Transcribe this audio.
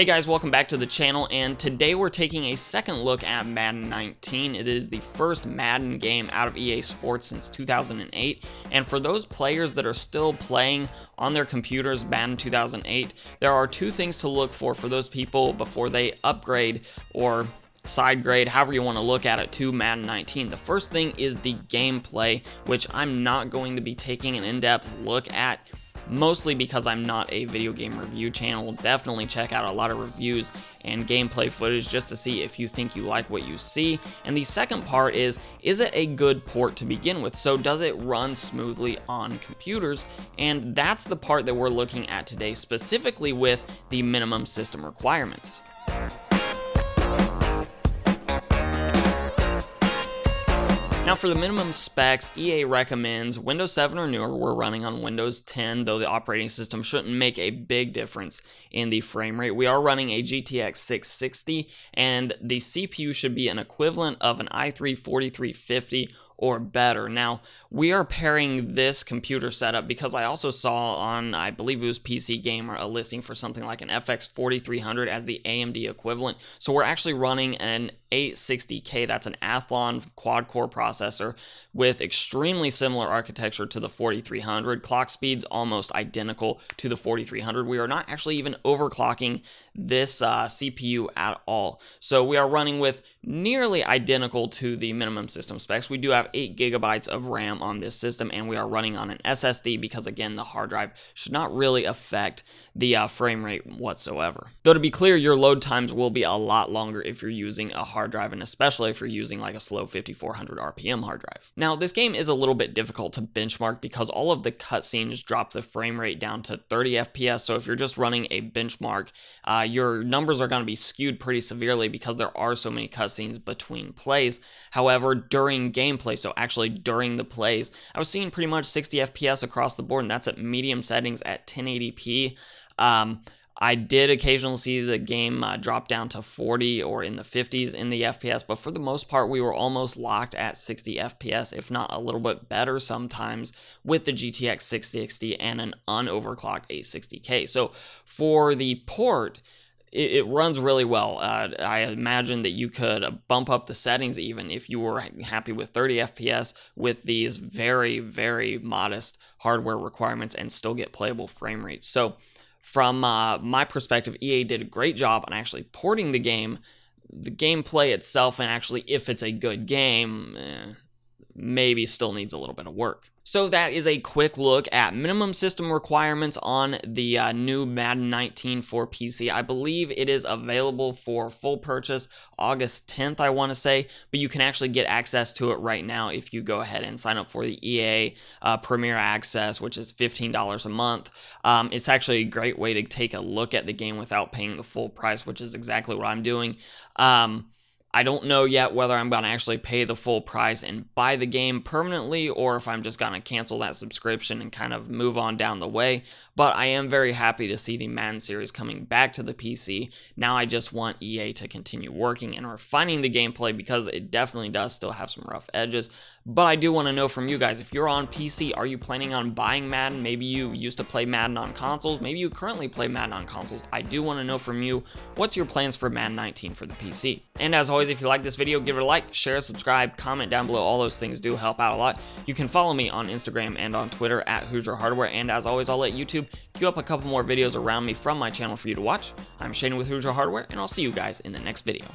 Hey guys, welcome back to the channel, and today we're taking a second look at Madden 19. It is the first Madden game out of EA Sports since 2008, and for those players that are still playing on their computers Madden 2008, there are two things to look for those people before they upgrade or side grade, however you want to look at it, to Madden 19. The first thing is the gameplay, which I'm not going to be taking an in-depth look at, mostly because I'm not a video game review channel. Definitely check out a lot of reviews and gameplay footage just to see if you think you like what you see. And the second part is it a good port to begin with? So does it run smoothly on computers? And that's the part that we're looking at today, specifically with the minimum system requirements. Now for the minimum specs, EA recommends Windows 7 or newer. We're running on Windows 10, though the operating system shouldn't make a big difference in the frame rate. We are running a GTX 660, and the CPU should be an equivalent of an i3 4350 or better. Now, we are pairing this computer setup because I also saw on, I believe it was PC Gamer, a listing for something like an FX 4300 as the AMD equivalent. So we're actually running an 860K, that's an Athlon quad-core processor with extremely similar architecture to the 4300. Clock speeds almost identical to the 4300. We are not actually even overclocking this CPU at all. So we are running with nearly identical to the minimum system specs. We do have 8 gigabytes of RAM on this system, and we are running on an SSD because, again, the hard drive should not really affect the frame rate whatsoever. Though to be clear, your load times will be a lot longer if you're using a hard drive, and especially if you're using like a slow 5400 RPM hard drive. Now, this game is a little bit difficult to benchmark because all of the cutscenes drop the frame rate down to 30 FPS, so if you're just running a benchmark, your numbers are going to be skewed pretty severely because there are so many cutscenes between plays. However, during gameplay, so actually during the plays, I was seeing pretty much 60 FPS across the board, and that's at medium settings at 1080p. I did occasionally see the game drop down to 40 or in the 50s in the FPS, but for the most part, we were almost locked at 60 FPS, if not a little bit better sometimes, with the GTX 660 and an unoverclocked 860K. So for the port, it runs really well. I imagine that you could bump up the settings even if you were happy with 30 FPS with these very, very modest hardware requirements and still get playable frame rates. So from my perspective, EA did a great job on actually porting the game. The gameplay itself, and actually if it's a good game, maybe still needs a little bit of work. So that is a quick look at minimum system requirements on the new Madden 19 for PC. I believe it is available for full purchase August 10th, I want to say, but you can actually get access to it right now if you go ahead and sign up for the EA Premier Access, which is $15 a month. It's actually a great way to take a look at the game without paying the full price, which is exactly what I'm doing. I don't know yet whether I'm going to actually pay the full price and buy the game permanently, or if I'm just going to cancel that subscription and kind of move on down the way. But I am very happy to see the Madden series coming back to the PC. Now I just want EA to continue working and refining the gameplay because it definitely does still have some rough edges. But I do want to know from you guys, if you're on PC, are you planning on buying Madden? Maybe you used to play Madden on consoles. Maybe you currently play Madden on consoles. I do want to know from you, what's your plans for Madden 19 for the PC? And as always, if you like this video, give it a like, share, subscribe, comment down below. All those things do help out a lot. You can follow me on Instagram and on Twitter at Hoosier Hardware. And as always, I'll let YouTube queue up a couple more videos around me from my channel for you to watch. I'm Shane with Hoosier Hardware, and I'll see you guys in the next video.